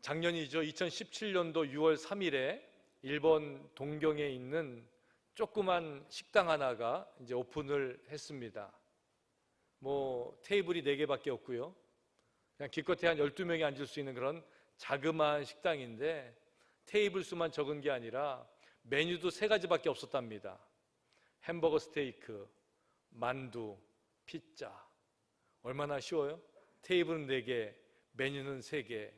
작년이죠. 2017년도 6월 3일에 일본 동경에 있는 조그만 식당 하나가 이제 오픈을 했습니다. 테이블이 4개밖에 없고요. 그냥 기껏해 한 12명이 앉을 수 있는 그런 자그마한 식당인데 테이블 수만 적은 게 아니라 메뉴도 3가지밖에 없었답니다. 햄버거 스테이크, 만두, 피자. 얼마나 쉬워요? 테이블은 4개, 메뉴는 3개.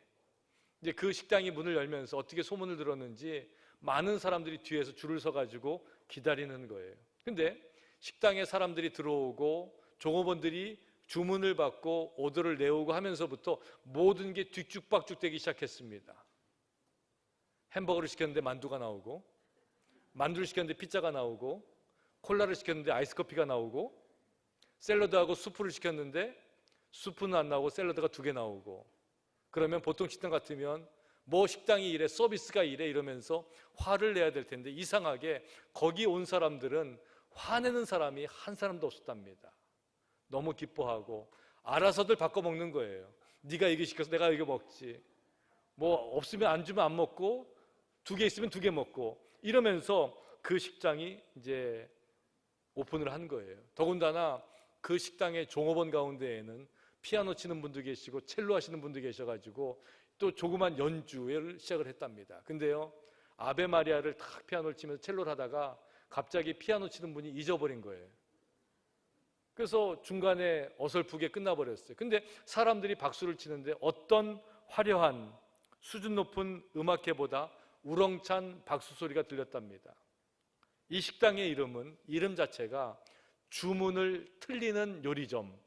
이제 그 식당이 문을 열면서 어떻게 소문을 들었는지 많은 사람들이 뒤에서 줄을 서가지고 기다리는 거예요. 근데 식당에 사람들이 들어오고 종업원들이 주문을 받고 오더를 내오고 하면서부터 모든 게 뒤죽박죽 되기 시작했습니다. 햄버거를 시켰는데 만두가 나오고, 만두를 시켰는데 피자가 나오고, 콜라를 시켰는데 아이스커피가 나오고, 샐러드하고 수프를 시켰는데 수프는 안 나오고 샐러드가 2개 나오고. 그러면 보통 식당 같으면 식당이 이래, 서비스가 이래 이러면서 화를 내야 될 텐데 이상하게 거기 온 사람들은 화내는 사람이 한 사람도 없었답니다. 너무 기뻐하고 알아서들 바꿔 먹는 거예요. 네가 이거 시켜서 내가 이거 먹지. 없으면 안 주면 안 먹고 2개 있으면 2개 먹고 이러면서 그 식당이 이제 오픈을 한 거예요. 더군다나 그 식당의 종업원 가운데에는 피아노 치는 분도 계시고 첼로 하시는 분도 계셔가지고 또 조그만 연주를 시작을 했답니다. 근데요, 아베 마리아를 탁 피아노를 치면서 첼로를 하다가 갑자기 피아노 치는 분이 잊어버린 거예요. 그래서 중간에 어설프게 끝나버렸어요. 근데 사람들이 박수를 치는데 어떤 화려한 수준 높은 음악회보다 우렁찬 박수 소리가 들렸답니다. 이 식당의 이름 자체가 주문을 틀리는 요리점.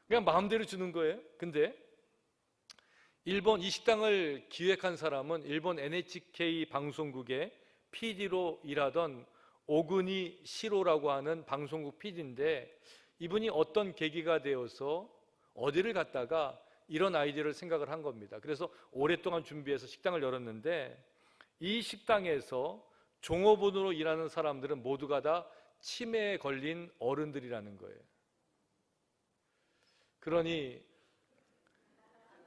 그냥 마음대로 주는 거예요. 근데 이 식당을 기획한 사람은 일본 NHK 방송국의 PD로 일하던 오그니 시로라고 하는 방송국 PD인데 이분이 어떤 계기가 되어서 어디를 갔다가 이런 아이디어를 생각을 한 겁니다. 그래서 오랫동안 준비해서 식당을 열었는데 이 식당에서 종업원으로 일하는 사람들은 모두가 다 치매에 걸린 어른들이라는 거예요. 그러니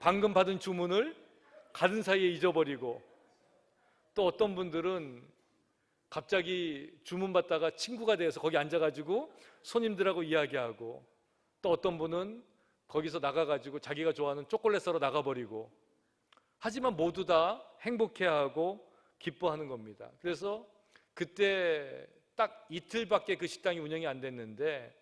방금 받은 주문을 가는 사이에 잊어버리고 또 어떤 분들은 갑자기 주문 받다가 친구가 돼서 거기 앉아가지고 손님들하고 이야기하고 또 어떤 분은 거기서 나가가지고 자기가 좋아하는 초콜릿 사러 나가버리고 하지만 모두 다 행복해하고 기뻐하는 겁니다. 그래서 그때 딱 이틀밖에 그 식당이 운영이 안 됐는데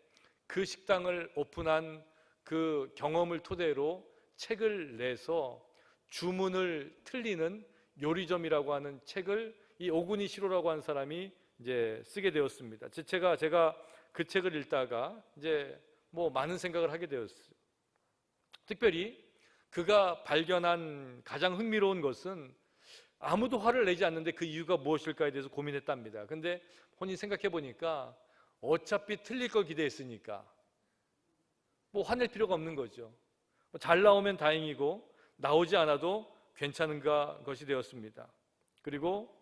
그 식당을 오픈한 그 경험을 토대로 책을 내서 주문을 틀리는 요리점이라고 하는 책을 이 오구니 시로라고 하는 사람이 이제 쓰게 되었습니다. 제가 그 책을 읽다가 이제 많은 생각을 하게 되었어요. 특별히 그가 발견한 가장 흥미로운 것은 아무도 화를 내지 않는데 그 이유가 무엇일까에 대해서 고민했답니다. 근데 본인이 생각해 보니까 어차피 틀릴 걸 기대했으니까 화낼 필요가 없는 거죠. 잘 나오면 다행이고 나오지 않아도 괜찮은 것이 되었습니다. 그리고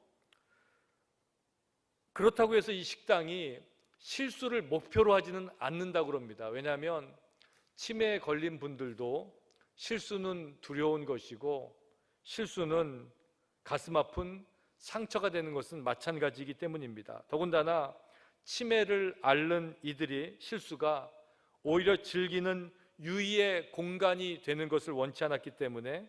그렇다고 해서 이 식당이 실수를 목표로 하지는 않는다고 합니다. 왜냐하면 치매에 걸린 분들도 실수는 두려운 것이고 실수는 가슴 아픈 상처가 되는 것은 마찬가지이기 때문입니다. 더군다나 치매를 앓는 이들이 실수가 오히려 즐기는 유의의 공간이 되는 것을 원치 않았기 때문에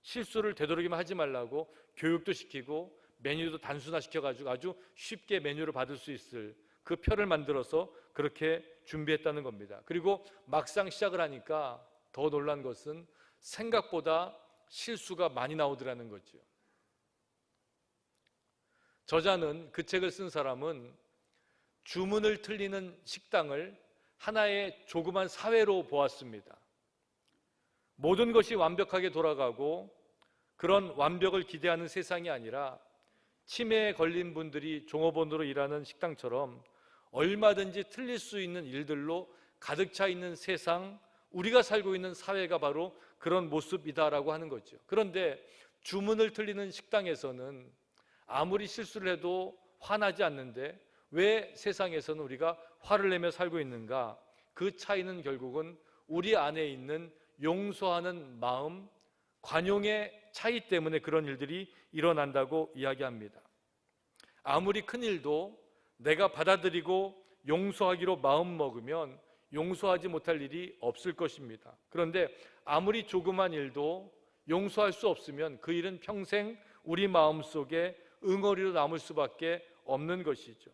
실수를 되도록이면 하지 말라고 교육도 시키고 메뉴도 단순화시켜가지고 아주 쉽게 메뉴를 받을 수 있을 그 표를 만들어서 그렇게 준비했다는 겁니다. 그리고 막상 시작을 하니까 더 놀란 것은 생각보다 실수가 많이 나오더라는 거죠. 저자는, 그 책을 쓴 사람은 주문을 틀리는 식당을 하나의 조그만 사회로 보았습니다. 모든 것이 완벽하게 돌아가고 그런 완벽을 기대하는 세상이 아니라 치매에 걸린 분들이 종업원으로 일하는 식당처럼 얼마든지 틀릴 수 있는 일들로 가득 차 있는 세상, 우리가 살고 있는 사회가 바로 그런 모습이다라고 하는 거죠. 그런데 주문을 틀리는 식당에서는 아무리 실수를 해도 화나지 않는데 왜 세상에서는 우리가 화를 내며 살고 있는가? 그 차이는 결국은 우리 안에 있는 용서하는 마음, 관용의 차이 때문에 그런 일들이 일어난다고 이야기합니다. 아무리 큰 일도 내가 받아들이고 용서하기로 마음먹으면 용서하지 못할 일이 없을 것입니다. 그런데 아무리 조그만 일도 용서할 수 없으면 그 일은 평생 우리 마음속에 응어리로 남을 수밖에 없는 것이죠.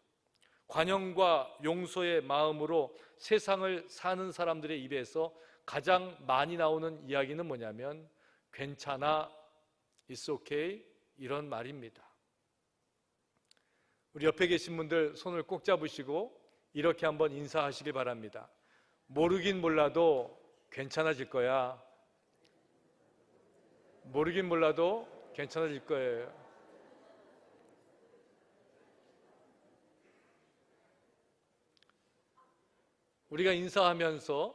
관용과 용서의 마음으로 세상을 사는 사람들의 입에서 가장 많이 나오는 이야기는 뭐냐면 괜찮아, it's okay, 이런 말입니다. 우리 옆에 계신 분들 손을 꼭 잡으시고 이렇게 한번 인사하시길 바랍니다. 모르긴 몰라도 괜찮아질 거야. 모르긴 몰라도 괜찮아질 거예요. 우리가 인사하면서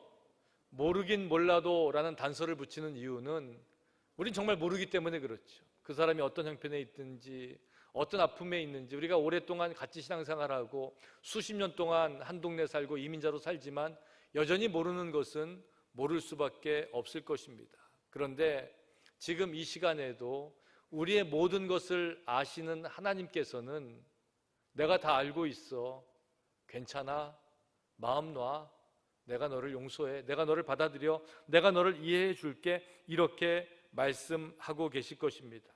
모르긴 몰라도 라는 단서를 붙이는 이유는 우린 정말 모르기 때문에 그렇죠. 그 사람이 어떤 형편에 있든지 어떤 아픔에 있는지, 우리가 오랫동안 같이 신앙생활하고 수십 년 동안 한 동네 살고 이민자로 살지만 여전히 모르는 것은 모를 수밖에 없을 것입니다. 그런데 지금 이 시간에도 우리의 모든 것을 아시는 하나님께서는 내가 다 알고 있어, 괜찮아, 마음 놔, 내가 너를 용서해, 내가 너를 받아들여, 내가 너를 이해해 줄게, 이렇게 말씀하고 계실 것입니다.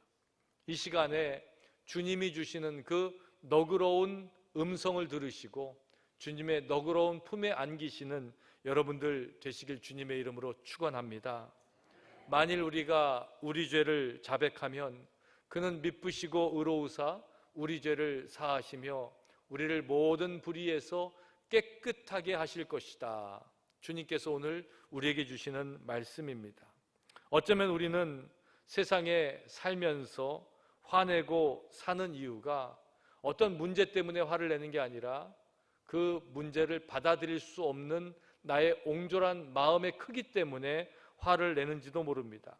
이 시간에 주님이 주시는 그 너그러운 음성을 들으시고 주님의 너그러운 품에 안기시는 여러분들 되시길 주님의 이름으로 축원합니다. 만일 우리가 우리 죄를 자백하면 그는 미쁘시고 의로우사 우리 죄를 사하시며 우리를 모든 불의에서 깨끗하게 하실 것이다. 주님께서 오늘 우리에게 주시는 말씀입니다. 어쩌면 우리는 세상에 살면서 화내고 사는 이유가 어떤 문제 때문에 화를 내는 게 아니라 그 문제를 받아들일 수 없는 나의 옹졸한 마음의 크기 때문에 화를 내는지도 모릅니다.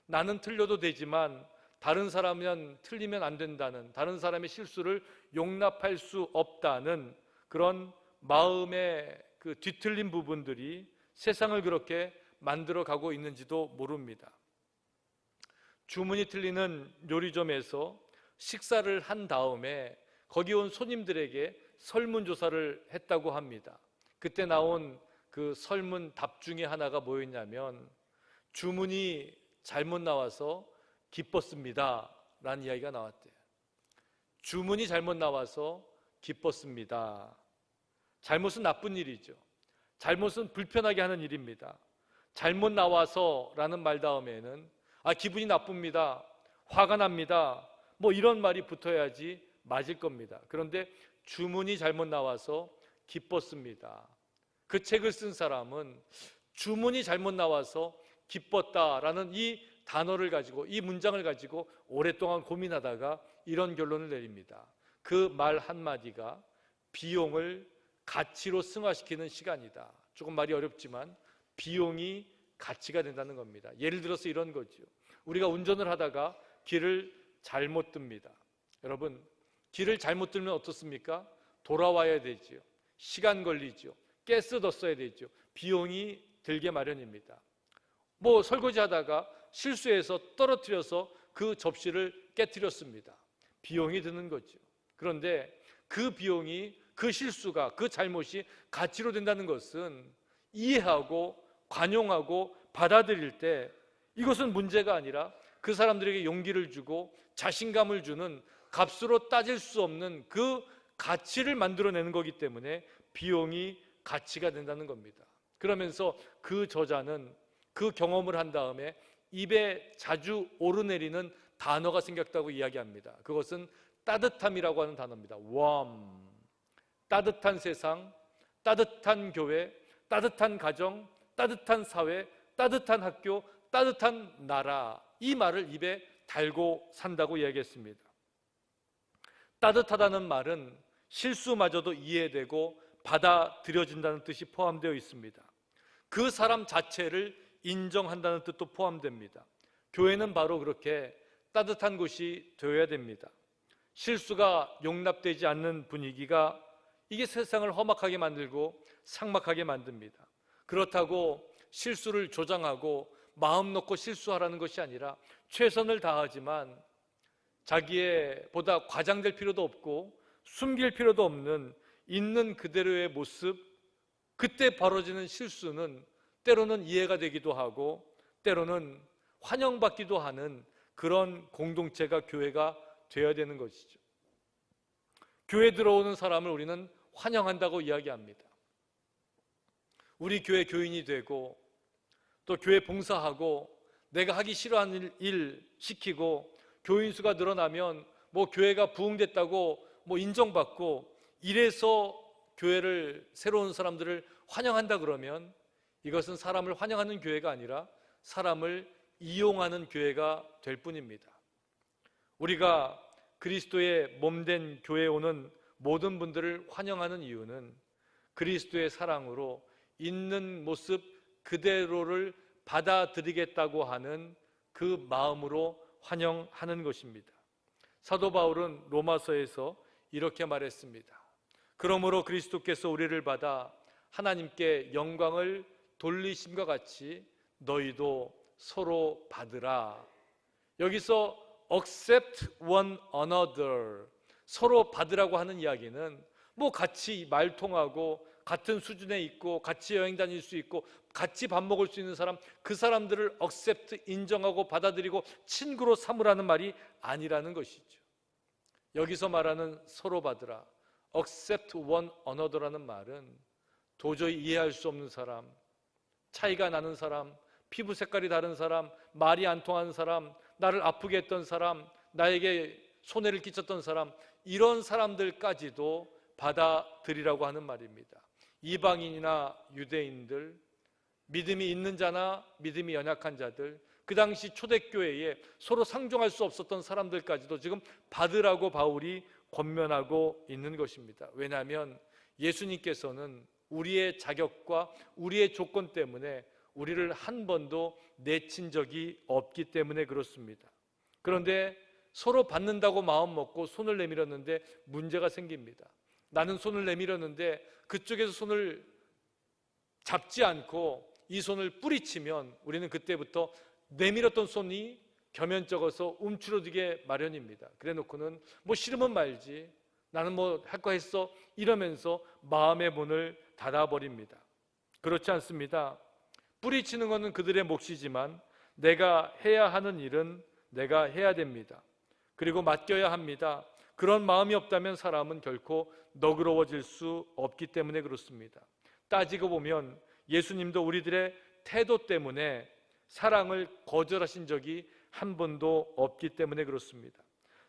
나는 틀려도 되지만 다른 사람은 틀리면 안 된다는, 다른 사람의 실수를 용납할 수 없다는 그런 마음의 그 뒤틀린 부분들이 세상을 그렇게 만들어 가고 있는지도 모릅니다. 주문이 틀리는 요리점에서 식사를 한 다음에 거기 온 손님들에게 설문조사를 했다고 합니다. 그때 나온 그 설문 답 중에 하나가 뭐였냐면 주문이 잘못 나와서 기뻤습니다 라는 이야기가 나왔대요. 주문이 잘못 나와서 기뻤습니다. 잘못은 나쁜 일이죠. 잘못은 불편하게 하는 일입니다. 잘못 나와서 라는 말 다음에는 기분이 나쁩니다, 화가 납니다, 뭐 이런 말이 붙어야지 맞을 겁니다. 그런데 주문이 잘못 나와서 기뻤습니다. 그 책을 쓴 사람은 주문이 잘못 나와서 기뻤다라는 이 단어를 가지고, 이 문장을 가지고 오랫동안 고민하다가 이런 결론을 내립니다. 그 말 한마디가 비용을 가치로 승화시키는 시간이다. 조금 말이 어렵지만 비용이 가치가 된다는 겁니다. 예를 들어서 이런 거죠. 우리가 운전을 하다가 길을 잘못 듭니다. 여러분, 길을 잘못 들면 어떻습니까? 돌아와야 되죠. 시간 걸리죠. 가스 더 써야 되죠. 비용이 들게 마련입니다. 뭐 설거지하다가 실수해서 떨어뜨려서 그 접시를 깨뜨렸습니다. 비용이 드는 거죠. 그런데 그 비용이, 그 실수가, 그 잘못이 가치로 된다는 것은 이해하고 관용하고 받아들일 때 이것은 문제가 아니라 그 사람들에게 용기를 주고 자신감을 주는, 값으로 따질 수 없는 그 가치를 만들어내는 거기 때문에 비용이 가치가 된다는 겁니다. 그러면서 그 저자는 그 경험을 한 다음에 입에 자주 오르내리는 단어가 생겼다고 이야기합니다. 그것은 따뜻함이라고 하는 단어입니다. warm. 따뜻한 세상, 따뜻한 교회, 따뜻한 가정, 따뜻한 사회, 따뜻한 학교, 따뜻한 나라, 이 말을 입에 달고 산다고 이야기했습니다. 따뜻하다는 말은 실수마저도 이해되고 받아들여진다는 뜻이 포함되어 있습니다. 그 사람 자체를 인정한다는 뜻도 포함됩니다. 교회는 바로 그렇게 따뜻한 곳이 되어야 됩니다. 실수가 용납되지 않는 분위기가 이게 세상을 험악하게 만들고 삭막하게 만듭니다. 그렇다고 실수를 조장하고 마음 놓고 실수하라는 것이 아니라 최선을 다하지만 자기의 보다 과장될 필요도 없고 숨길 필요도 없는 있는 그대로의 모습, 그때 벌어지는 실수는 때로는 이해가 되기도 하고 때로는 환영받기도 하는 그런 공동체가 교회가 되어야 되는 것이죠. 교회 들어오는 사람을 우리는 환영한다고 이야기합니다. 우리 교회 교인이 되고 또 교회 봉사하고 내가 하기 싫어하는 일 시키고 교인 수가 늘어나면 뭐 교회가 부흥됐다고 뭐 인정받고 이래서 교회를 새로운 사람들을 환영한다 그러면 이것은 사람을 환영하는 교회가 아니라 사람을 이용하는 교회가 될 뿐입니다. 우리가 그리스도의 몸된 교회에 오는 모든 분들을 환영하는 이유는 그리스도의 사랑으로 있는 모습 그대로를 받아들이겠다고 하는 그 마음으로 환영하는 것입니다. 사도 바울은 로마서에서 이렇게 말했습니다. 그러므로 그리스도께서 우리를 받아 하나님께 영광을 돌리심과 같이 너희도 서로 받으라. 여기서 accept one another, 서로 받으라고 하는 이야기는 뭐 같이 말통하고 같은 수준에 있고 같이 여행 다닐 수 있고 같이 밥 먹을 수 있는 사람, 그 사람들을 accept, 인정하고 받아들이고 친구로 삼으라는 말이 아니라는 것이죠. 여기서 말하는 서로 받으라, accept one another라는 말은 도저히 이해할 수 없는 사람, 차이가 나는 사람, 피부 색깔이 다른 사람, 말이 안 통하는 사람, 나를 아프게 했던 사람, 나에게 손해를 끼쳤던 사람, 이런 사람들까지도 받아들이라고 하는 말입니다. 이방인이나 유대인들, 믿음이 있는 자나 믿음이 연약한 자들, 그 당시 초대교회에 서로 상종할 수 없었던 사람들까지도 지금 받으라고 바울이 권면하고 있는 것입니다. 왜냐하면 예수님께서는 우리의 자격과 우리의 조건 때문에 우리를 한 번도 내친 적이 없기 때문에 그렇습니다. 그런데 서로 받는다고 마음 먹고 손을 내밀었는데 문제가 생깁니다. 나는 손을 내밀었는데 그쪽에서 손을 잡지 않고 이 손을 뿌리치면 우리는 그때부터 내밀었던 손이 겸연쩍어서 움츠러들게 마련입니다. 그래 놓고는 뭐 싫으면 말지, 나는 뭐 할 거 했어, 이러면서 마음의 문을 닫아버립니다. 그렇지 않습니다. 뿌리치는 것은 그들의 몫이지만 내가 해야 하는 일은 내가 해야 됩니다. 그리고 맡겨야 합니다. 그런 마음이 없다면 사람은 결코 너그러워질 수 없기 때문에 그렇습니다. 따지고 보면 예수님도 우리들의 태도 때문에 사랑을 거절하신 적이 한 번도 없기 때문에 그렇습니다.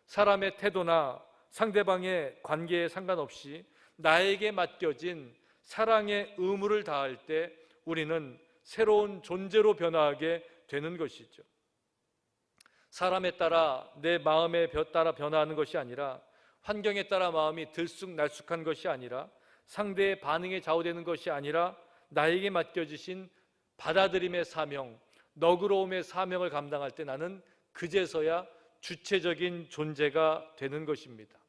사람의 태도나 상대방의 관계에 상관없이 나에게 맡겨진 사랑의 의무를 다할 때 우리는 새로운 존재로 변화하게 되는 것이죠. 사람에 따라 내 마음에 따라 변화하는 것이 아니라, 환경에 따라 마음이 들쑥날쑥한 것이 아니라, 상대의 반응에 좌우되는 것이 아니라 나에게 맡겨주신 받아들임의 사명, 너그러움의 사명을 감당할 때 나는 그제서야 주체적인 존재가 되는 것입니다.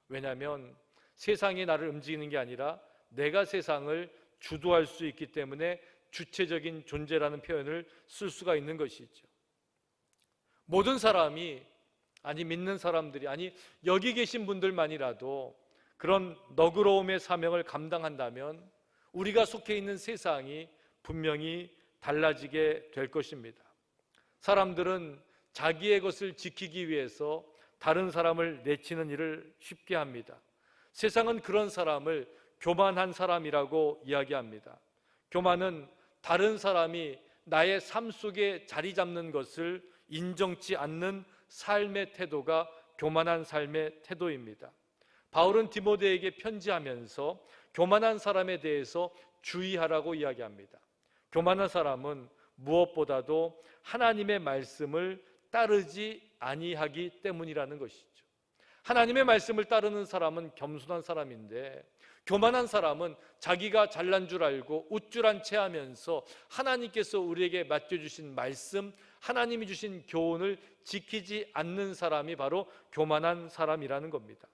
왜냐하면 세상이 나를 움직이는 게 아니라 내가 세상을 주도할 수 있기 때문에 주체적인 존재라는 표현을 쓸 수가 있는 것이죠. 모든 사람이, 아니 믿는 사람들이, 아니 여기 계신 분들만이라도 그런 너그러움의 사명을 감당한다면 우리가 속해 있는 세상이 분명히 달라지게 될 것입니다. 사람들은 자기의 것을 지키기 위해서 다른 사람을 내치는 일을 쉽게 합니다. 세상은 그런 사람을 교만한 사람이라고 이야기합니다. 교만은 다른 사람이 나의 삶 속에 자리 잡는 것을 인정치 않는 삶의 태도가 교만한 삶의 태도입니다. 바울은 디모데에게 편지하면서 교만한 사람에 대해서 주의하라고 이야기합니다. 교만한 사람은 무엇보다도 하나님의 말씀을 따르지 아니하기 때문이라는 것이죠. 하나님의 말씀을 따르는 사람은 겸손한 사람인데, 교만한 사람은 자기가 잘난 줄 알고 우쭐한 채 하면서 하나님께서 우리에게 맡겨주신 말씀, 하나님이 주신 교훈을 지키지 않는 사람이 바로 교만한 사람이라는 겁니다.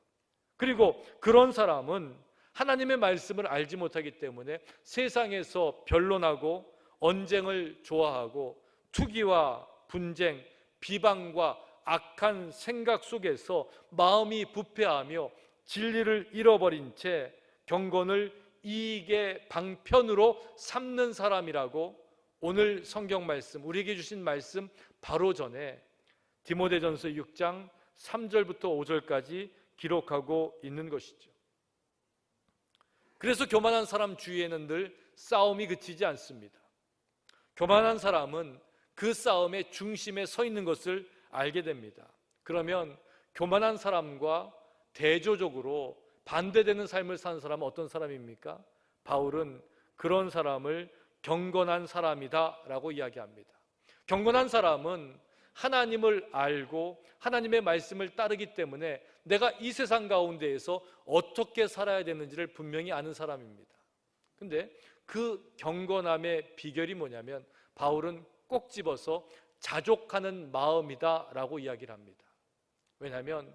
그리고 그런 사람은 하나님의 말씀을 알지 못하기 때문에 세상에서 변론하고 언쟁을 좋아하고 투기와 분쟁, 비방과 악한 생각 속에서 마음이 부패하며 진리를 잃어버린 채 경건을 이익의 방편으로 삼는 사람이라고 오늘 성경 말씀, 우리에게 주신 말씀 바로 전에 디모데전서 6장 3절부터 5절까지 기록하고 있는 것이죠. 그래서 교만한 사람 주위에는 늘 싸움이 그치지 않습니다. 교만한 사람은 그 싸움의 중심에 서 있는 것을 알게 됩니다. 그러면 교만한 사람과 대조적으로 반대되는 삶을 사는 사람은 어떤 사람입니까? 바울은 그런 사람을 경건한 사람이다 라고 이야기합니다. 경건한 사람은 하나님을 알고 하나님의 말씀을 따르기 때문에 내가 이 세상 가운데에서 어떻게 살아야 되는지를 분명히 아는 사람입니다. 근데 그 경건함의 비결이 뭐냐면 바울은 꼭 집어서 자족하는 마음이다 라고 이야기를 합니다. 왜냐하면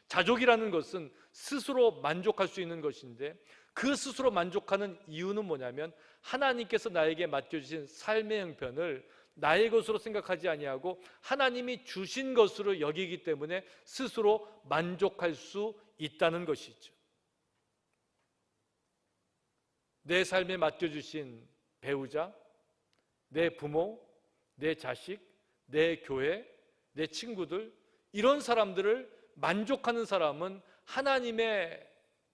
자족이라는 것은 스스로 만족할 수 있는 것인데 그 스스로 만족하는 이유는 뭐냐면 하나님께서 나에게 맡겨주신 삶의 형편을 나의 것으로 생각하지 아니하고 하나님이 주신 것으로 여기기 때문에 스스로 만족할 수 있다는 것이죠. 내 삶에 맡겨주신 배우자, 내 부모, 내 자식, 내 교회, 내 친구들, 이런 사람들을 만족하는 사람은 하나님의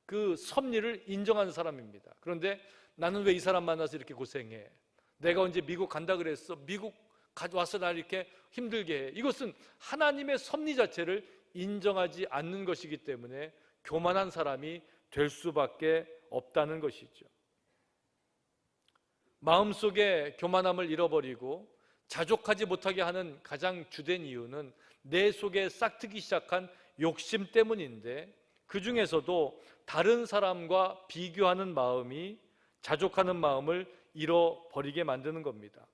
그 섭리를 인정하는 사람입니다. 그런데 나는 왜 이 사람 만나서 이렇게 고생해? 내가 언제 미국 간다 그랬어? 미국 와서 날 이렇게 힘들게 해. 이것은 하나님의 섭리 자체를 인정하지 않는 것이기 때문에 교만한 사람이 될 수밖에 없다는 것이죠. 마음속에 교만함을 잃어버리고 자족하지 못하게 하는 가장 주된 이유는 내 속에 싹트기 시작한 욕심 때문인데 그 중에서도 다른 사람과 비교하는 마음이 자족하는 마음을 잃어버리게 만드는 겁니다.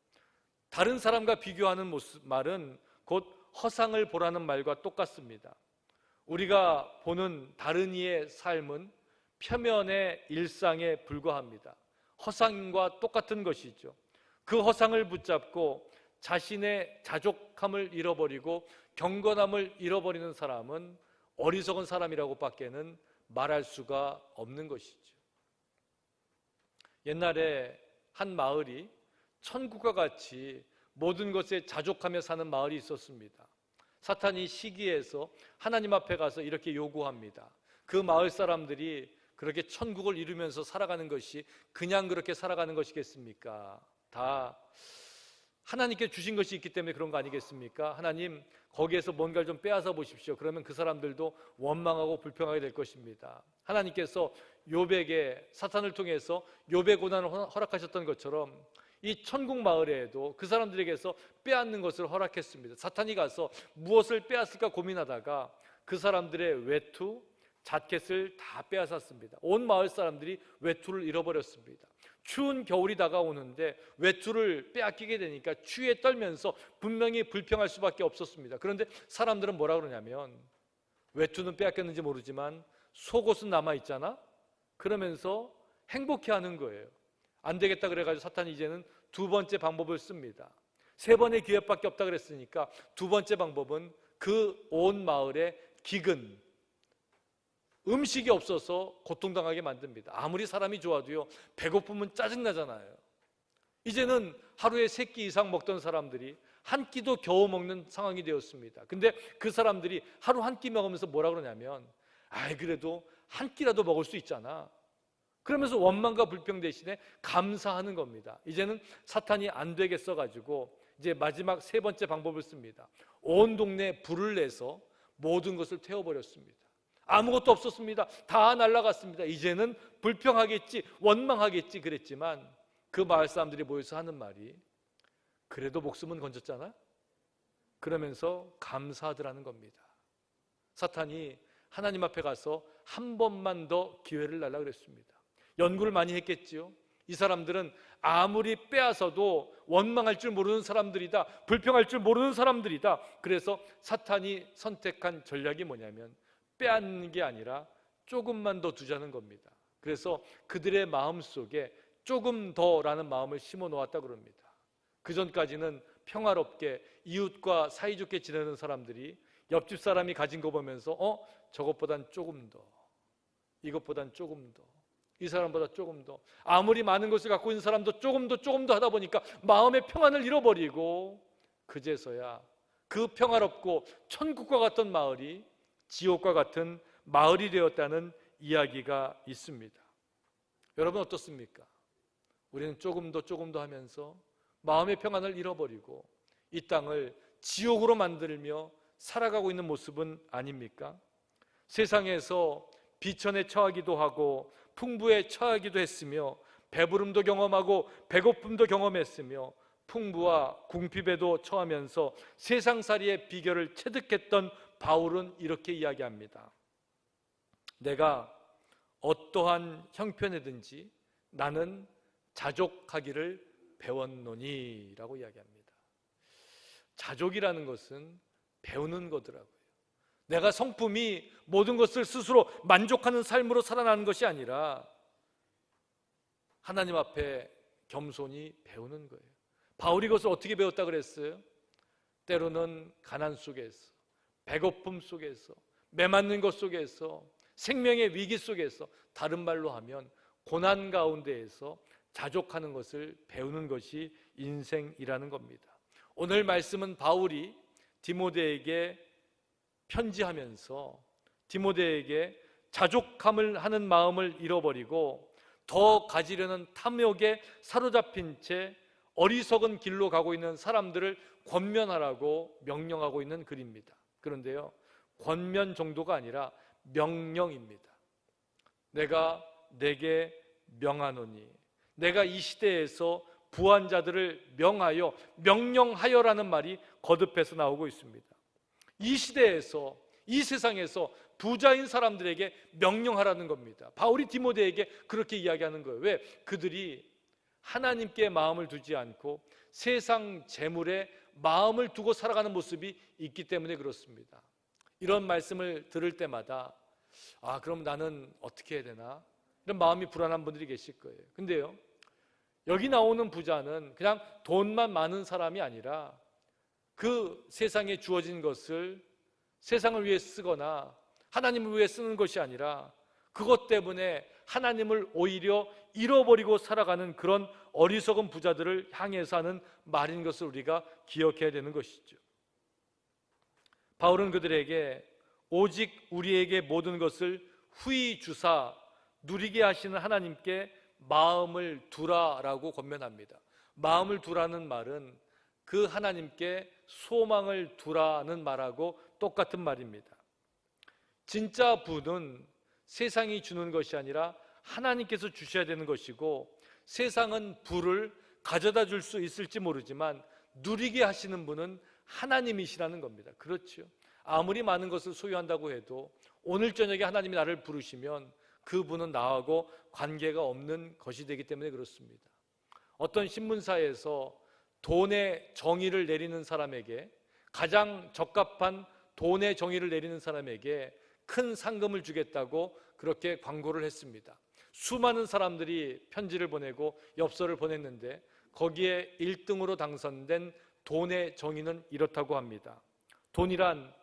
다른 사람과 비교하는 말은 곧 허상을 보라는 말과 똑같습니다. 우리가 보는 다른 이의 삶은 표면의 일상에 불과합니다. 허상과 똑같은 것이죠. 그 허상을 붙잡고 자신의 자족함을 잃어버리고 경건함을 잃어버리는 사람은 어리석은 사람이라고 밖에는 말할 수가 없는 것이죠. 옛날에 한 마을이 천국과 같이 모든 것에 자족하며 사는 마을이 있었습니다. 사탄이 시기해서 하나님 앞에 가서 이렇게 요구합니다. 그 마을 사람들이 그렇게 천국을 이루면서 살아가는 것이 그냥 그렇게 살아가는 것이겠습니까? 다 하나님께 주신 것이 있기 때문에 그런 거 아니겠습니까? 하나님 거기에서 뭔가를 좀 빼앗아 보십시오. 그러면 그 사람들도 원망하고 불평하게 될 것입니다. 하나님께서 욥에게 사탄을 통해서 욥의 고난을 허락하셨던 것처럼 이 천국 마을에도 그 사람들에게서 빼앗는 것을 허락했습니다. 사탄이 가서 무엇을 빼앗을까 고민하다가 그 사람들의 외투, 자켓을 다 빼앗았습니다. 온 마을 사람들이 외투를 잃어버렸습니다. 추운 겨울이 다가오는데 외투를 빼앗기게 되니까 추위에 떨면서 분명히 불평할 수밖에 없었습니다. 그런데 사람들은 뭐라 그러냐면 외투는 빼앗겼는지 모르지만 속옷은 남아있잖아? 그러면서 행복해하는 거예요. 안 되겠다 그래가지고 사탄이 이제는 두 번째 방법을 씁니다. 세 번의 기회밖에 없다 그랬으니까 두 번째 방법은 그 온 마을에 기근, 음식이 없어서 고통당하게 만듭니다. 아무리 사람이 좋아도요, 배고프면 짜증나잖아요. 이제는 하루에 3끼 이상 먹던 사람들이 한 끼도 겨우 먹는 상황이 되었습니다. 근데 그 사람들이 하루 한 끼 먹으면서 뭐라 그러냐면 그래도 한 끼라도 먹을 수 있잖아. 그러면서 원망과 불평 대신에 감사하는 겁니다. 이제는 사탄이 안 되겠어 가지고 이제 마지막 세 번째 방법을 씁니다. 온 동네에 불을 내서 모든 것을 태워버렸습니다. 아무것도 없었습니다. 다 날아갔습니다. 이제는 불평하겠지, 원망하겠지 그랬지만 그 마을 사람들이 모여서 하는 말이 그래도 목숨은 건졌잖아? 그러면서 감사하더라는 겁니다. 사탄이 하나님 앞에 가서 한 번만 더 기회를 달라 그랬습니다. 연구를 많이 했겠지요. 이 사람들은 아무리 빼앗아도 원망할 줄 모르는 사람들이다, 불평할 줄 모르는 사람들이다. 그래서 사탄이 선택한 전략이 뭐냐면 빼앗는 게 아니라 조금만 더 두자는 겁니다. 그래서 그들의 마음속에 조금 더라는 마음을 심어 놓았다 그럽니다. 그 전까지는 평화롭게 이웃과 사이좋게 지내는 사람들이 옆집 사람이 가진 거 보면서 저것보단 조금 더, 이것보단 조금 더, 이 사람보다 조금 더, 아무리 많은 것을 갖고 있는 사람도 조금 더 하다 보니까 마음의 평안을 잃어버리고 그제서야 그 평화롭고 천국과 같던 마을이 지옥과 같은 마을이 되었다는 이야기가 있습니다. 여러분 어떻습니까? 우리는 조금 더 하면서 마음의 평안을 잃어버리고 이 땅을 지옥으로 만들며 살아가고 있는 모습은 아닙니까? 세상에서 비천에 처하기도 하고 풍부에 처하기도 했으며 배부름도 경험하고 배고픔도 경험했으며 풍부와 궁핍에도 처하면서 세상살이의 비결을 체득했던 바울은 이렇게 이야기합니다. 내가 어떠한 형편이든지 나는 자족하기를 배웠노니 라고 이야기합니다. 자족이라는 것은 배우는 거더라고요. 내가 성품이 모든 것을 스스로 만족하는 삶으로 살아나는 것이 아니라 하나님 앞에 겸손히 배우는 거예요. 바울이 그것을 어떻게 배웠다 그랬어요? 때로는 가난 속에서, 배고픔 속에서, 매맞는 것 속에서, 생명의 위기 속에서, 다른 말로 하면 고난 가운데에서 자족하는 것을 배우는 것이 인생이라는 겁니다. 오늘 말씀은 바울이 디모데에게 편지하면서 디모데에게 자족함을 하는 마음을 잃어버리고 더 가지려는 탐욕에 사로잡힌 채 어리석은 길로 가고 있는 사람들을 권면하라고 명령하고 있는 글입니다. 그런데요, 권면 정도가 아니라 명령입니다. 내가 내게 명하노니, 내가 이 시대에서 부한 자들을 명하여, 명령하여라는 말이 거듭해서 나오고 있습니다. 이 시대에서, 이 세상에서 부자인 사람들에게 명령하라는 겁니다. 바울이 디모데에게 그렇게 이야기하는 거예요. 왜? 그들이 하나님께 마음을 두지 않고 세상 재물에 마음을 두고 살아가는 모습이 있기 때문에 그렇습니다. 이런 말씀을 들을 때마다 그럼 나는 어떻게 해야 되나? 이런 마음이 불안한 분들이 계실 거예요. 근데요, 여기 나오는 부자는 그냥 돈만 많은 사람이 아니라 그 세상에 주어진 것을 세상을 위해 쓰거나 하나님을 위해 쓰는 것이 아니라 그것 때문에 하나님을 오히려 잃어버리고 살아가는 그런 어리석은 부자들을 향해서 하는 말인 것을 우리가 기억해야 되는 것이죠. 바울은 그들에게 오직 우리에게 모든 것을 후히 주사 누리게 하시는 하나님께 마음을 두라라고 권면합니다. 마음을 두라는 말은 그 하나님께 소망을 두라는 말하고 똑같은 말입니다. 진짜 부는 세상이 주는 것이 아니라 하나님께서 주셔야 되는 것이고, 세상은 부를 가져다 줄 수 있을지 모르지만 누리게 하시는 분은 하나님이시라는 겁니다. 그렇죠. 아무리 많은 것을 소유한다고 해도 오늘 저녁에 하나님이 나를 부르시면 그 분은 나하고 관계가 없는 것이 되기 때문에 그렇습니다. 어떤 신문사에서 돈의 정의를 내리는 사람에게, 가장 적합한 돈의 정의를 내리는 사람에게 큰 상금을 주겠다고 그렇게 광고를 했습니다. 수많은 사람들이 편지를 보내고 엽서를 보냈는데 거기에 1등으로 당선된 돈의 정의는 이렇다고 합니다. 돈이란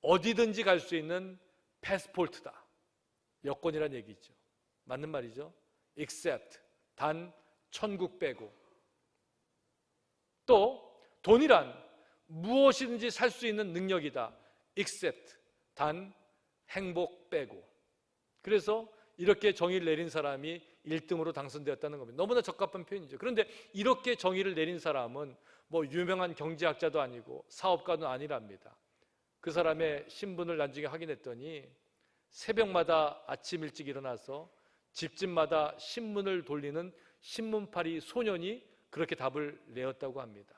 어디든지 갈 수 있는 패스포트다. 여권이란 얘기죠. 맞는 말이죠. except, 단 천국 빼고. 또 돈이란 무엇이든지 살 수 있는 능력이다. except, 단 행복 빼고. 그래서 이렇게 정의를 내린 사람이 1등으로 당선되었다는 겁니다. 너무나 적합한 표현이죠. 그런데 이렇게 정의를 내린 사람은 유명한 경제학자도 아니고 사업가도 아니랍니다. 그 사람의 신분을 나중에 확인했더니 새벽마다 아침 일찍 일어나서 집집마다 신문을 돌리는 신문팔이 소년이 그렇게 답을 내었다고 합니다.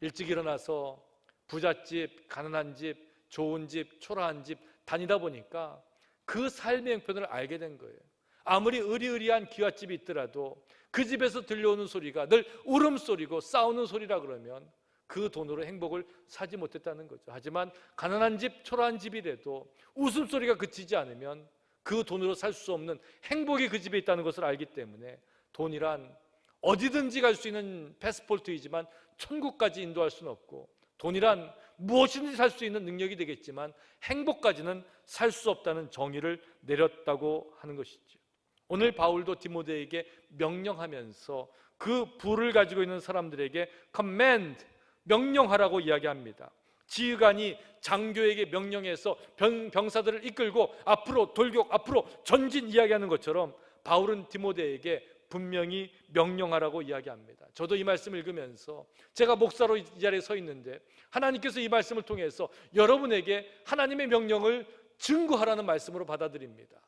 일찍 일어나서 부잣집, 가난한 집, 좋은 집, 초라한 집 다니다 보니까 그 삶의 형편을 알게 된 거예요. 아무리 으리으리한 기와집이 있더라도 그 집에서 들려오는 소리가 늘 울음소리고 싸우는 소리라 그러면 그 돈으로 행복을 사지 못했다는 거죠. 하지만 가난한 집, 초라한 집이라도 웃음소리가 그치지 않으면 그 돈으로 살 수 없는 행복이 그 집에 있다는 것을 알기 때문에 돈이란 어디든지 갈 수 있는 패스포트이지만 천국까지 인도할 수는 없고, 돈이란 무엇이든지 살 수 있는 능력이 되겠지만 행복까지는 살 수 없다는 정의를 내렸다고 하는 것이죠. 오늘 바울도 디모데에게 명령하면서 그 부를 가지고 있는 사람들에게 command, 명령하라고 이야기합니다. 지휘관이 장교에게 명령해서 병사들을 이끌고 앞으로 돌격, 앞으로 전진 이야기하는 것처럼 바울은 디모데에게 분명히 명령하라고 이야기합니다. 저도 이 말씀을 읽으면서 제가 목사로 이 자리에 서 있는데 하나님께서 이 말씀을 통해서 여러분에게 하나님의 명령을 증거하라는 말씀으로 받아들입니다.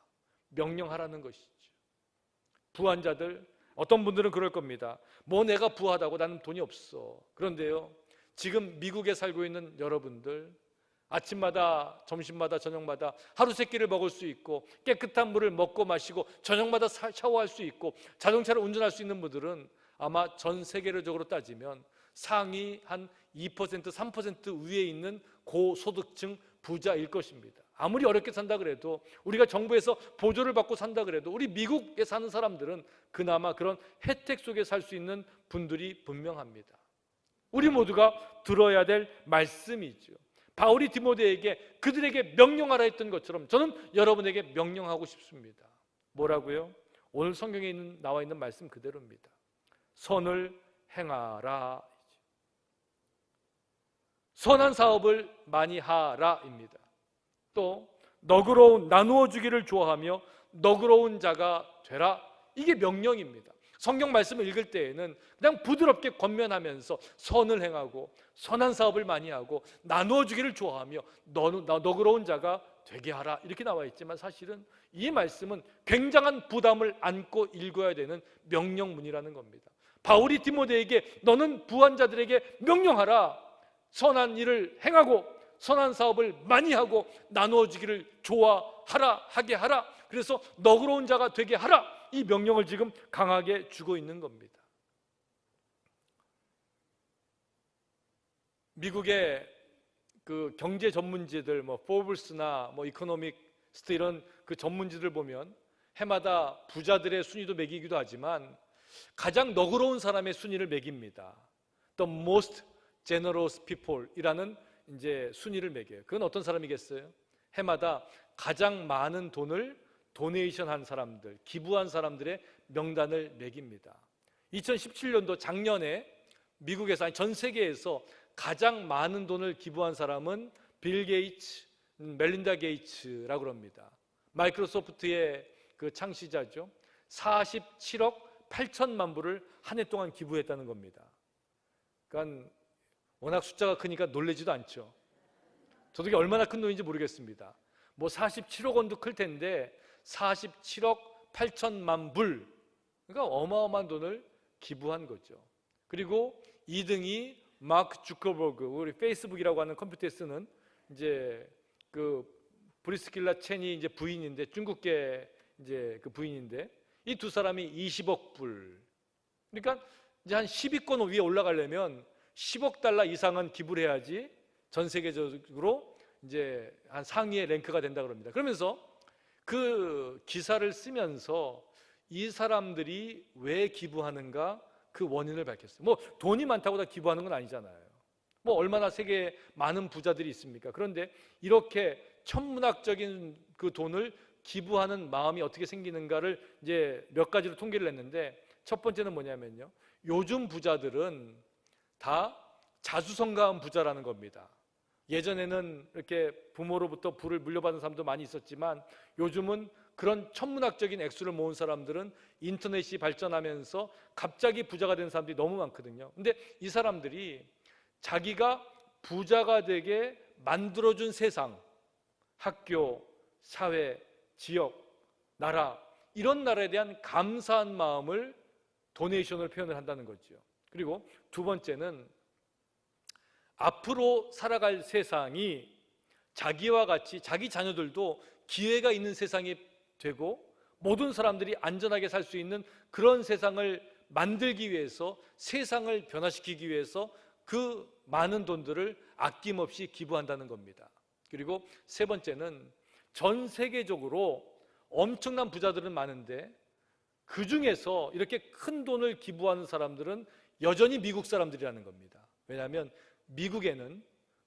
명령하라는 것이죠. 부한 자들, 어떤 분들은 그럴 겁니다. 뭐 내가 부하다고, 나는 돈이 없어. 그런데요, 지금 미국에 살고 있는 여러분들, 아침마다 점심마다 저녁마다 하루 세 끼를 먹을 수 있고 깨끗한 물을 먹고 마시고 저녁마다 샤워할 수 있고 자동차를 운전할 수 있는 분들은 아마 전 세계적으로 따지면 상위 한 2%, 3% 위에 있는 고소득층 부자일 것입니다. 아무리 어렵게 산다 그래도, 우리가 정부에서 보조를 받고 산다 그래도 우리 미국에 사는 사람들은 그나마 그런 혜택 속에 살 수 있는 분들이 분명합니다. 우리 모두가 들어야 될 말씀이죠. 바울이 디모데에게 그들에게 명령하라 했던 것처럼 저는 여러분에게 명령하고 싶습니다. 뭐라고요? 오늘 성경에 나와 있는 말씀 그대로입니다. 선을 행하라. 선한 사업을 많이 하라입니다. 또 너그러운, 나누어 주기를 좋아하며 너그러운 자가 되라. 이게 명령입니다. 성경 말씀을 읽을 때에는 그냥 부드럽게 권면하면서 선을 행하고 선한 사업을 많이 하고 나누어 주기를 좋아하며 너그러운 자가 되게 하라, 이렇게 나와 있지만 사실은 이 말씀은 굉장한 부담을 안고 읽어야 되는 명령문이라는 겁니다. 바울이 디모데에게 너는 부한 자들에게 명령하라. 선한 일을 행하고 선한 사업을 많이 하고 나누어 주기를 좋아하라, 하게 하라. 그래서 너그러운 자가 되게 하라. 이 명령을 지금 강하게 주고 있는 겁니다. 미국의 그 경제 전문지들, 포브스나 이코노믹스트 이런 그 전문지들 보면 해마다 부자들의 순위도 매기기도 하지만 가장 너그러운 사람의 순위를 매깁니다. The most generous people이라는 이제 순위를 매겨요. 그건 어떤 사람이겠어요? 해마다 가장 많은 돈을 도네이션 한 사람들, 기부한 사람들의 명단을 매깁니다. 2017년도 작년에 미국에서, 아니 전 세계에서 가장 많은 돈을 기부한 사람은 빌 게이츠, 멜린다 게이츠라고 합니다. 마이크로소프트의 그 창시자죠. 47억 8천만 불을 한 해 동안 기부했다는 겁니다. 그러니까 워낙 숫자가 크니까 놀라지도 않죠. 저도 이게 얼마나 큰 돈인지 모르겠습니다. 47억 원도 클 텐데 47억 8천만 불, 그러니까 어마어마한 돈을 기부한 거죠. 그리고 2등이 마크 주커버그, 우리 페이스북이라고 하는 컴퓨터에 쓰는 이제 그 브리스킬라 첸이 이제 부인인데, 중국계 이제 그 부인인데, 이 두 사람이 20억 불. 그러니까 이제 한 10위권 위에 올라가려면 10억 달러 이상은 기부를 해야지 전 세계적으로 이제 한 상위의 랭크가 된다 그럽니다. 그러면서 그 기사를 쓰면서 이 사람들이 왜 기부하는가 그 원인을 밝혔어요. 돈이 많다고 다 기부하는 건 아니잖아요. 얼마나 세계에 많은 부자들이 있습니까? 그런데 이렇게 천문학적인 그 돈을 기부하는 마음이 어떻게 생기는가를 이제 몇 가지로 통계를 냈는데, 첫 번째는 뭐냐면요, 요즘 부자들은 다 자수성가한 부자라는 겁니다. 예전에는 이렇게 부모로부터 부를 물려받은 사람도 많이 있었지만 요즘은 그런 천문학적인 액수를 모은 사람들은 인터넷이 발전하면서 갑자기 부자가 된 사람들이 너무 많거든요. 근데 이 사람들이 자기가 부자가 되게 만들어준 세상, 학교, 사회, 지역, 나라, 이런 나라에 대한 감사한 마음을 도네이션으로 표현을 한다는 거죠. 그리고 두 번째는 앞으로 살아갈 세상이 자기와 같이 자기 자녀들도 기회가 있는 세상이 되고 모든 사람들이 안전하게 살 수 있는 그런 세상을 만들기 위해서, 세상을 변화시키기 위해서 그 많은 돈들을 아낌없이 기부한다는 겁니다. 그리고 세 번째는 전 세계적으로 엄청난 부자들은 많은데 그 중에서 이렇게 큰 돈을 기부하는 사람들은 여전히 미국 사람들이라는 겁니다. 왜냐하면 미국에는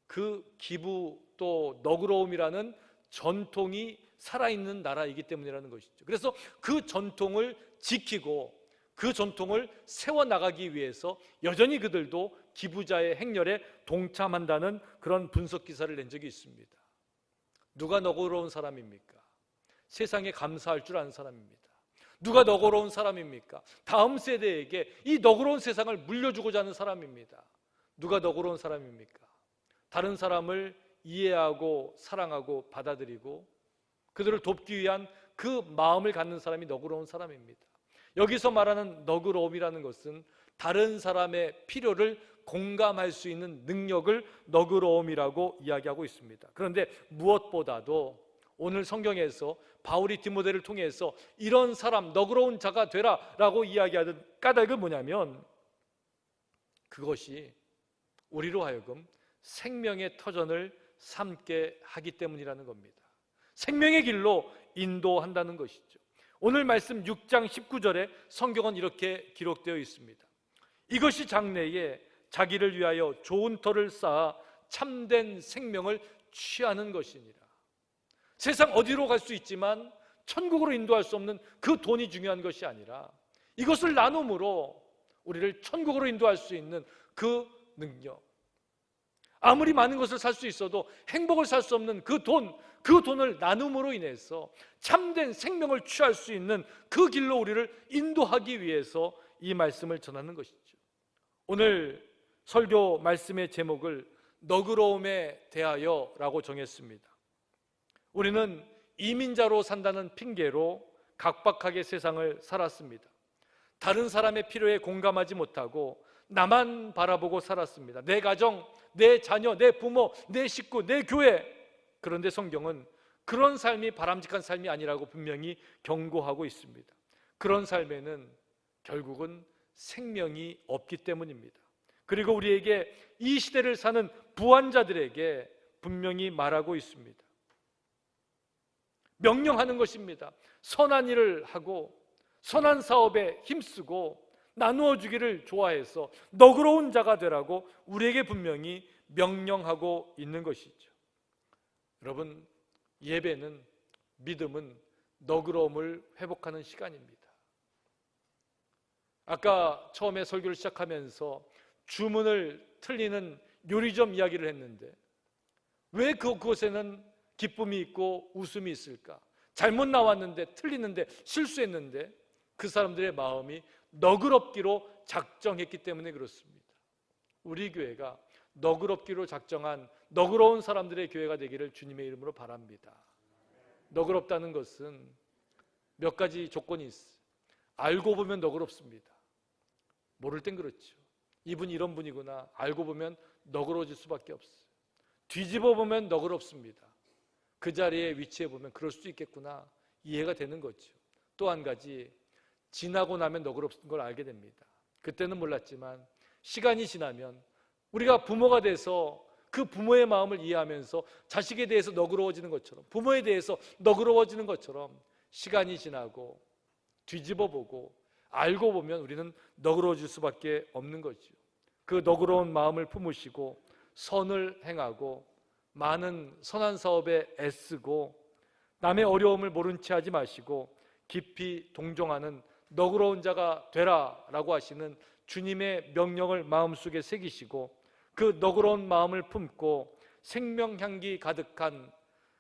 그 기부 또 너그러움이라는 전통이 살아있는 나라이기 때문이라는 것이죠. 그래서 그 전통을 지키고 그 전통을 세워나가기 위해서 여전히 그들도 기부자의 행렬에 동참한다는 그런 분석 기사를 낸 적이 있습니다. 누가 너그러운 사람입니까? 세상에 감사할 줄 아는 사람입니다. 누가 너그러운 사람입니까? 다음 세대에게 이 너그러운 세상을 물려주고자 하는 사람입니다. 누가 너그러운 사람입니까? 다른 사람을 이해하고 사랑하고 받아들이고 그들을 돕기 위한 그 마음을 갖는 사람이 너그러운 사람입니다. 여기서 말하는 너그러움이라는 것은 다른 사람의 필요를 공감할 수 있는 능력을 너그러움이라고 이야기하고 있습니다. 그런데 무엇보다도 오늘 성경에서 바울이 디모데를 통해서 이런 사람, 너그러운 자가 되라 라고 이야기하는 까닭은 뭐냐면 그것이 우리로 하여금 생명의 터전을 삼게 하기 때문이라는 겁니다. 생명의 길로 인도한다는 것이죠. 오늘 말씀 6장 19절에 성경은 이렇게 기록되어 있습니다. 이것이 장래에 자기를 위하여 좋은 터를 쌓아 참된 생명을 취하는 것이니라. 세상 어디로 갈 수 있지만 천국으로 인도할 수 없는 그 돈이 중요한 것이 아니라 이것을 나눔으로 우리를 천국으로 인도할 수 있는 그 능력, 아무리 많은 것을 살 수 있어도 행복을 살 수 없는 그 돈을 나눔으로 인해서 참된 생명을 취할 수 있는 그 길로 우리를 인도하기 위해서 이 말씀을 전하는 것이죠. 오늘 설교 말씀의 제목을 너그러움에 대하여라고 정했습니다. 우리는 이민자로 산다는 핑계로 각박하게 세상을 살았습니다. 다른 사람의 필요에 공감하지 못하고 나만 바라보고 살았습니다. 내 가정, 내 자녀, 내 부모, 내 식구, 내 교회. 그런데 성경은 그런 삶이 바람직한 삶이 아니라고 분명히 경고하고 있습니다. 그런 삶에는 결국은 생명이 없기 때문입니다. 그리고 우리에게 이 시대를 사는 부한자들에게 분명히 말하고 있습니다. 명령하는 것입니다. 선한 일을 하고 선한 사업에 힘쓰고 나누어 주기를 좋아해서 너그러운 자가 되라고 우리에게 분명히 명령하고 있는 것이죠. 여러분, 예배는, 믿음은 너그러움을 회복하는 시간입니다. 아까 처음에 설교를 시작하면서 주문을 틀리는 요리점 이야기를 했는데 왜 그곳에는 기쁨이 있고 웃음이 있을까? 잘못 나왔는데, 틀리는데, 실수했는데 그 사람들의 마음이 너그럽기로 작정했기 때문에 그렇습니다. 우리 교회가 너그럽기로 작정한 너그러운 사람들의 교회가 되기를 주님의 이름으로 바랍니다. 너그럽다는 것은 몇 가지 조건이 있어요. 알고 보면 너그럽습니다. 모를 땐 그렇죠. 이분이 이런 분이구나. 알고 보면 너그러워질 수밖에 없어요. 뒤집어 보면 너그럽습니다. 그 자리에 위치해 보면 그럴 수도 있겠구나. 이해가 되는 거죠. 또 한 가지, 지나고 나면 너그럽은 걸 알게 됩니다. 그때는 몰랐지만 시간이 지나면 우리가 부모가 돼서 그 부모의 마음을 이해하면서 자식에 대해서 너그러워지는 것처럼, 부모에 대해서 너그러워지는 것처럼 시간이 지나고 뒤집어 보고 알고 보면 우리는 너그러워질 수밖에 없는 거죠. 그 너그러운 마음을 품으시고 선을 행하고 많은 선한 사업에 애쓰고 남의 어려움을 모른 채 하지 마시고 깊이 동정하는 너그러운 자가 되라라고 하시는 주님의 명령을 마음속에 새기시고 그 너그러운 마음을 품고 생명향기 가득한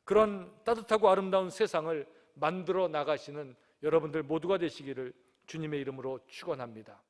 그런 따뜻하고 아름다운 세상을 만들어 나가시는 여러분들 모두가 되시기를 주님의 이름으로 축원합니다.